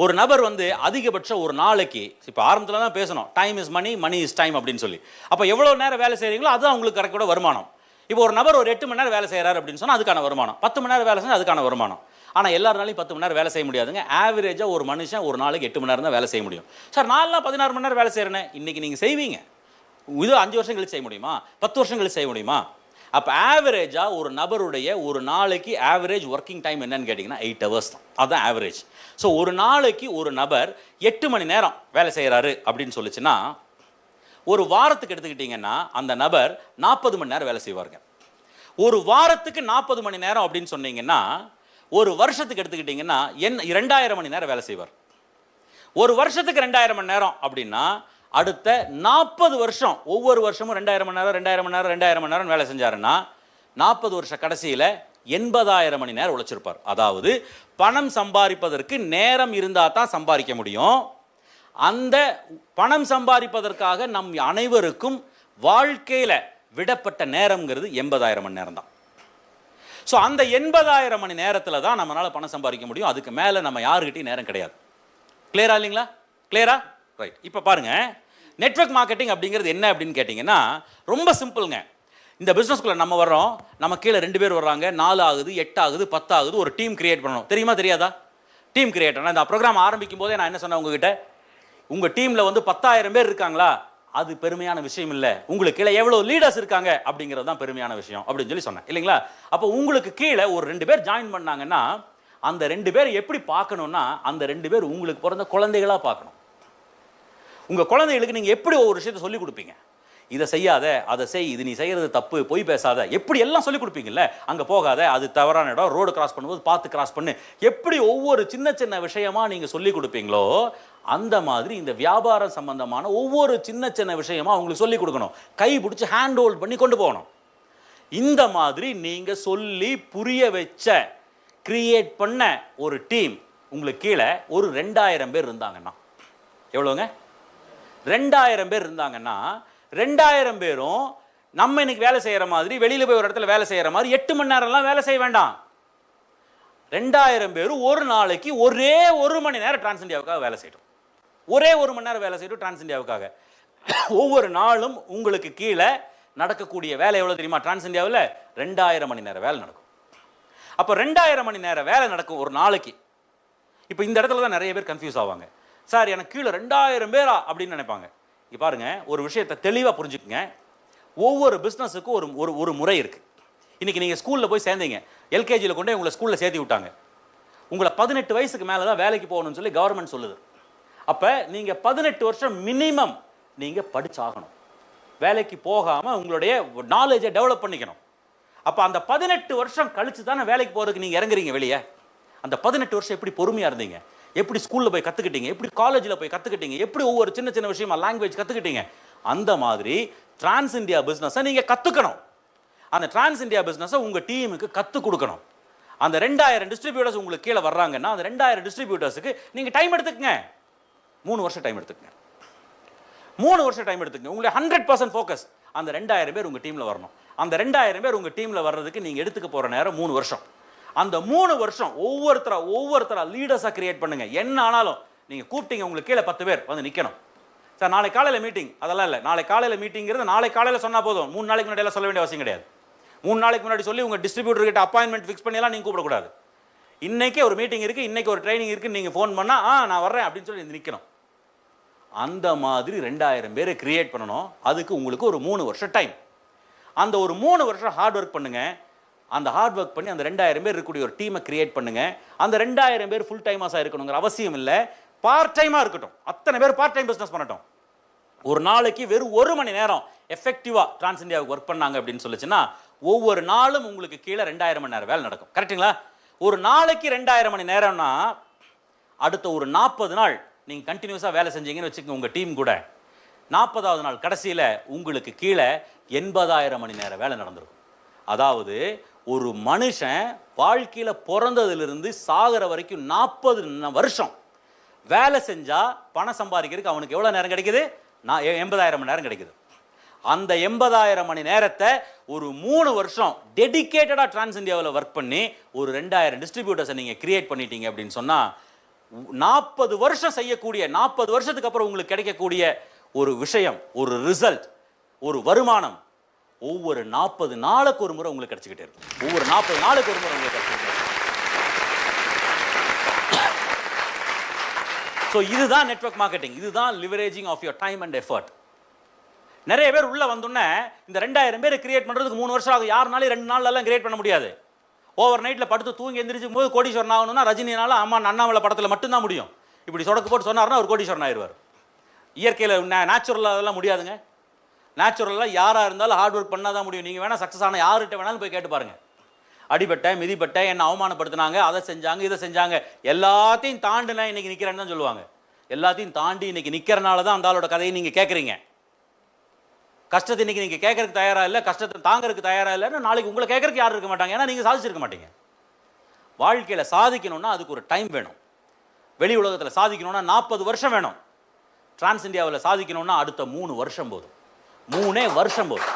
ஒரு நபர் வந்து அதிகபட்சம் ஒரு நாளைக்கு, இப்போ ஆரம்பத்தில் தான் பேசணும், time is money, money is time அப்படின்னு சொல்லி. அப்போ எவ்வளோ நேரம் வேலை செய்கிறீங்களோ அதுதான் உங்களுக்கு கரெக்டோட வருமானம். இப்போ ஒரு நபர் ஒரு 8 மணி நேரம் வேலை செய்கிறார் அப்படின்னு சொன்னால் அதுக்கான வருமானம், 10 மணி நேரம் வேலை செஞ்சால் அதுக்கான வருமானம். ஆனால் எல்லாருனாலையும் 10 மணி நேரம் வேலை செய்ய முடியாதுங்க. ஆவரேஜாக ஒரு மனுஷன் ஒரு நாளைக்கு 8 மணி நேரம் தான் வேலை செய்ய முடியும். சார் நான்லாம் 16 மணி நேரம் வேலை செய்கிறேன்னு இன்னைக்கு நீங்கள் செய்வீங்க, இது 5 வருஷம் கழிச்சு செய்ய முடியுமா, 10 வருஷம் கழிச்சு செய்ய முடியுமா? அப்போ ஆவரேஜாக ஒரு நபருடைய ஒரு நாளைக்கு ஆவரேஜ் ஒர்க்கிங் டைம் என்னன்னு கேட்டிங்கன்னா 8 ஹவர்ஸ் தான், அதுதான் ஆவரேஜ். ஸோ ஒரு நாளைக்கு ஒரு நபர் 8 மணி நேரம் வேலை செய்கிறாரு அப்படின்னு சொல்லிச்சுன்னா, ஒரு வாரத்துக்கு எடுத்துக்கிட்டிங்கன்னா அந்த நபர் 40 மணி நேரம் வேலை செய்வாருங்க. ஒரு வாரத்துக்கு 40 மணி நேரம் அப்படின்னு சொன்னீங்கன்னா, ஒரு வருஷத்துக்கு எடுத்துக்கிட்டிங்கன்னா 2000 மணி நேரம் வேலை செய்வார். ஒரு வருஷத்துக்கு 2000 மணி நேரம் அப்படின்னா அடுத்த 40 வருஷம் ஒவ்வொரு வருஷமும் 2000 மணி நேரம் 2000 மணி நேரம் 2000 மணி நேரம் வேலை செஞ்சாருன்னா 40 வருஷ கடைசியில் 80000 மணி நேரம் உழைச்சிருப்பார். அதாவது பணம் சம்பாதிப்பதற்கு நேரம் இருந்தால் தான் சம்பாதிக்க முடியும். அந்த பணம் சம்பாதிப்பதற்காக நம் அனைவருக்கும் வாழ்க்கையில் விடப்பட்ட நேரம்ங்கிறது 80000 மணி நேரம் தான். ஸோ அந்த 80000 மணி நேரத்தில் தான் நம்மளால் பணம் சம்பாதிக்க முடியும். அதுக்கு மேலே நம்ம யாருக்கிட்டையும் நேரம் கிடையாது. கிளியரா இல்லைங்களா? கிளியரா? ரைட். இப்போ பாருங்க, நெட்வொர்க் மார்க்கெட்டிங் அப்படிங்கிறது என்ன அப்படின்னு கேட்டிங்கன்னா ரொம்ப சிம்பிளுங்க. இந்த பிஸ்னஸ்குள்ளே நம்ம வர்றோம், நம்ம கீழே 2 பேர் வர்றாங்க, 4 ஆகுது, 8 ஆகுது, 10 ஆகுது, ஒரு டீம் கிரியேட் பண்ணணும். தெரியுமா தெரியாதா? டீம் கிரியேட் பண்ணணும். இந்த ப்ரோக்ராம் ஆரம்பிக்கும் போதே நான் என்ன சொன்னேன் உங்ககிட்ட, உங்கள் டீமில் வந்து 10,000 பேர் இருக்காங்களா, அது பெருமையான விஷயம் இல்லை, உங்களுக்கு கீழே எவ்வளோ லீடர்ஸ் இருக்காங்க அப்படிங்கிறது தான் பெருமையான விஷயம் அப்படின்னு சொல்லி சொன்னேன் இல்லைங்களா? அப்போ உங்களுக்கு கீழே ஒரு 2 பேர் ஜாயின் பண்ணாங்கன்னா அந்த 2 பேர் எப்படி பார்க்கணும்னா, அந்த 2 பேர் உங்களுக்கு பிறந்த குழந்தைகளாக பார்க்கணும். உங்கள் குழந்தைகளுக்கு நீங்கள் எப்படி ஒவ்வொரு விஷயத்தை சொல்லிக் கொடுப்பீங்க, இதை செய்யாத, அதை செய், இது நீ செய்கிறது தப்பு, பொய் பேசாத, எப்படி எல்லாம் சொல்லிக் கொடுப்பீங்கல்ல, அங்கே போகாத, அது தவறான இடம், ரோடு கிராஸ் பண்ணும்போது பார்த்து கிராஸ் பண்ணு, எப்படி ஒவ்வொரு சின்ன சின்ன விஷயமா நீங்கள் சொல்லிக் கொடுப்பீங்களோ அந்த மாதிரி இந்த வியாபாரம் சம்பந்தமான ஒவ்வொரு சின்ன சின்ன விஷயமா அவங்களுக்கு சொல்லிக் கொடுக்கணும். கை பிடிச்சி ஹேண்ட் ஹோல்ட் பண்ணி கொண்டு போகணும். இந்த மாதிரி நீங்கள் சொல்லி புரிய வச்ச கிரியேட் பண்ண ஒரு டீம் உங்களுக்கு கீழே ஒரு 2000 பேர் இருந்தாங்கன்னா, எவ்வளோங்க? 2000 பேர் இருந்தாங்கன்னா 2000 பேரும் நம்ம இன்னைக்கு வேலை செய்கிற மாதிரி வெளியில் போய் ஒரு இடத்துல வேலை செய்கிற மாதிரி 8 மணி நேரம்லாம் வேலை செய்ய வேண்டாம். 2000 பேரும் ஒரு நாளைக்கு ஒரே 1 மணி நேரம் டிரான்ஸ் இந்தியாவுக்காக வேலை செய்யட்டும். ஒரே 1 மணி நேரம் வேலை செய்யட்டும் டிரான்ஸ் இந்தியாவுக்காக. ஒவ்வொரு நாளும் உங்களுக்கு கீழே நடக்கக்கூடிய வேலை எவ்வளோ தெரியுமா? டிரான்ஸ் இந்தியாவில் 2000 மணி நேரம் வேலை நடக்கும். அப்போ 2000 மணி நேரம் வேலை நடக்கும் ஒரு நாளைக்கு. இப்போ இந்த இடத்துல தான் நிறைய பேர் கன்ஃபியூஸ் ஆவாங்க. சார் எனக்கு கீழே 2000 பேரா அப்படின்னு நினைப்பாங்க. இங்கே பாருங்க, ஒரு விஷயத்தை தெளிவாக புரிஞ்சுக்குங்க. ஒவ்வொரு பிஸ்னஸுக்கும் ஒரு முறை இருக்குது. இன்றைக்கி நீங்கள் ஸ்கூலில் போய் சேர்ந்தீங்க, எல்கேஜியில் கொண்டு உங்களை ஸ்கூலில் சேர்த்து விட்டாங்க. உங்களை 18 வயசுக்கு மேலே தான் வேலைக்கு போகணும்னு சொல்லி கவர்மெண்ட் சொல்லுது. அப்போ நீங்கள் 18 வருஷம் மினிமம் நீங்கள் படிச்சாகணும். வேலைக்கு போகாமல் உங்களுடைய நாலேஜை டெவலப் பண்ணிக்கணும். அப்போ அந்த 18 வருஷம் கழிச்சு தானே வேலைக்கு போகிறதுக்கு நீங்கள் இறங்குறீங்க வெளியே. அந்த 18 வருஷம் எப்படி பொறுமையாக இருந்தீங்க, எப்படி ஸ்கூலில் போய் கற்றுக்கிட்டீங்க, எப்படி காலேஜில் போய் கற்றுக்கிட்டீங்க, எப்படி ஒவ்வொரு சின்ன சின்ன விஷயமா லாங்குவேஜ் கற்றுக்கிட்டீங்க, அந்த மாதிரி டிரான்ஸ் இந்தியா பிஸ்னஸை நீங்கள் கற்றுக்கணும். அந்த டிரான்ஸ் இந்தியா பிஸ்னஸை உங்கள் டீமுக்கு கற்றுக் கொடுக்கணும். அந்த 2000 டிஸ்ட்ரிபியூட்டர்ஸ் உங்களுக்கு கீழே வர்றாங்கன்னா அந்த 2000 டிஸ்ட்ரிபியூட்டர்ஸுக்கு நீங்கள் டைம் எடுத்துக்கங்க. 3 வருஷம் டைம் எடுத்துக்கங்க. 3 வருஷம் டைம் எடுத்துக்கங்க. உங்களை 100% ஃபோக்கஸ் அந்த 2000 பேர் உங்கள் டீமில் வரணும். அந்த 2000 பேர் உங்கள் டீமில் வர்றதுக்கு நீங்கள் எடுத்துக்க போகிற நேரம் 3 வருஷம். அந்த 3 வருஷம் ஒவ்வொருத்தரா லீடர்ஸாக கிரியேட் பண்ணுங்க. என்ன ஆனாலும் நீங்கள் கூப்பிட்டீங்க, உங்களுக்கு கீழே 10 பேர் வந்து நிற்கணும். சார் நாளை காலையில் மீட்டிங், அதெல்லாம் இல்லை. நாளை காலையில் மீட்டிங்கிறது நாளை காலையில் சொன்னால் போதும். 3 நாளைக்கு முன்னாடி எல்லாம் சொல்ல வேண்டிய அவசியம் கிடையாது. 3 நாளைக்கு முன்னாடி சொல்லி உங்கள் டிஸ்ட்ரிபியூட்டர் கிட்ட அப்பாயின்மெண்ட் ஃபிக்ஸ் பண்ணியெல்லாம் நீங்கள் கூப்பிடக்கூடாது. இன்னைக்கே ஒரு மீட்டிங் இருக்குது, இன்னைக்கு ஒரு ட்ரைனிங் இருக்குன்னு நீங்கள் ஃபோன் பண்ணால் நான் வர்றேன் அப்படின்னு சொல்லி நிற்கணும். அந்த மாதிரி 2000 பேரை கிரியேட் பண்ணணும். அதுக்கு உங்களுக்கு ஒரு 3 வருஷம் டைம். அந்த ஒரு 3 வருஷம் ஹார்ட் ஒர்க் பண்ணுங்க. அந்த ஹார்ட் ஒர்க் பண்ணி அந்த 2000 பேர் இருக்கக்கூடிய ஒரு டீமை கிரியேட் பண்ணுங்க. அந்த 2000 பேர் ஃபுல் டைமாஸாக இருக்கணுங்கிற அவசியம் இல்லை, பார்ட் டைமாக இருக்கட்டும். அத்தனை பேர் பார்ட் டைம் பிஸ்னஸ் பண்ணட்டும். ஒரு நாளைக்கு வெறும் 1 மணி நேரம் எஃபெக்டிவாக டிரான்ஸ் இந்தியாவுக்கு ஒர்க் பண்ணாங்க அப்படின்னு சொல்லிச்சுன்னா ஒவ்வொரு நாளும் உங்களுக்கு கீழே 2000 மணி நேரம் வேலை நடக்கும். கரெக்டுங்களா? ஒரு நாளைக்கு 2000 மணி நேரம்னா அடுத்த ஒரு 40 நாள் நீங்கள் கண்டினியூஸாக வேலை செஞ்சீங்கன்னு வச்சுக்கோங்க உங்கள் டீம் கூட. 40வது நாள் கடைசியில் உங்களுக்கு கீழே 80000 மணி நேரம் வேலை நடந்திருக்கும். அதாவது ஒரு மனுஷன் வாழ்க்கையில் பிறந்ததிலிருந்து சாகிற வரைக்கும் 40 வருஷம் வேலை செஞ்சால் பணம் சம்பாதிக்கிறதுக்கு அவனுக்கு எவ்வளோ நேரம் கிடைக்குது? 80000 மணி நேரம் கிடைக்குது. அந்த 80000 மணி நேரத்தை ஒரு 3 வருஷம் டெடிக்கேட்டடாக டிரான்ஸ் இந்தியாவில் ஒர்க் பண்ணி ஒரு 2000 டிஸ்ட்ரிபியூட்டர்ஸை நீங்கள் கிரியேட் பண்ணிட்டீங்க அப்படின்னு சொன்னால் 40 வருஷம் செய்யக்கூடிய 40 வருஷத்துக்கு அப்புறம் உங்களுக்கு கிடைக்கக்கூடிய ஒரு விஷயம், ஒரு ரிசல்ட், ஒரு வருமானம் ஒவ்வொரு 40 நாளுக்கு ஒரு முறை உங்களுக்கு கிடைச்சிக்கிட்டே இருக்கும். ஒவ்வொரு 40 நாளுக்கு ஒரு முறை உங்களுக்கு கிடைச்சிக்கிட்டே இருக்கும். ஸோ இதுதான் நெட்வொர்க் மார்க்கெட்டிங், இதுதான் leveraging of your time and effort. நிறைய பேர் உள்ள வந்தோடனே இந்த 2000 பேர் கிரியேட் பண்றதுக்கு 3 வருஷம் ஆகும். யாருனாலும் 2 நாள்லாம் கிரியேட் பண்ண முடியாது. ஓவர் நைட்ல படுத்து தூங்கி எந்திரிச்சும் போது கோடீஸ்வரன் ஆகணும்னா ரஜினினால அம்மா அண்ணாமலை படத்தில் மட்டும்தான் முடியும். இப்படி சொடக்கு போட்டு சொன்னார்னா ஒரு கோடீஸ்வரன் ஆயிடுவார். இயற்கையில் நேச்சுரலாக அதெல்லாம் முடியாதுங்க. நேச்சுரலாக யாராக இருந்தாலும் ஹார்ட் ஒர்க் பண்ணால் தான் முடியும். நீங்கள் வேணால் சக்ஸஸ் ஆன யார்கிட்ட வேணாலும் போய் கேட்டு பாருங்க. அடிபட்டேன், மிதிப்பட்டேன், என்னை அவமானப்படுத்தினாங்க, அதை செஞ்சாங்க, இதை செஞ்சாங்க, எல்லாத்தையும் தாண்டினா இன்னைக்கு நிற்கிறேன்னு தான் சொல்லுவாங்க. எல்லாத்தையும் தாண்டி இன்னைக்கு நிற்கிறனால தான் அந்த ஆளோட கதையை நீங்கள் கேட்குறீங்க. கஷ்டத்தை இன்னைக்கு நீங்கள் கேட்கறதுக்கு தயாராக இல்லை, கஷ்டத்தை தாங்கிறதுக்கு தயாராக இல்லைன்னு நாளைக்கு உங்களை கேட்கறதுக்கு யாரும் இருக்க மாட்டாங்க. ஏன்னா நீங்கள் சாதிச்சிருக்க மாட்டீங்க. வாழ்க்கையில் சாதிக்கணும்னா அதுக்கு ஒரு டைம் வேணும். வெளி உலகத்தில் சாதிக்கணும்னா 40 வருஷம் வேணும். டிரான்ஸ் இந்தியாவில் சாதிக்கணும்னா அடுத்த 3 வருஷம் போதும். 3 வருஷம் போதும்.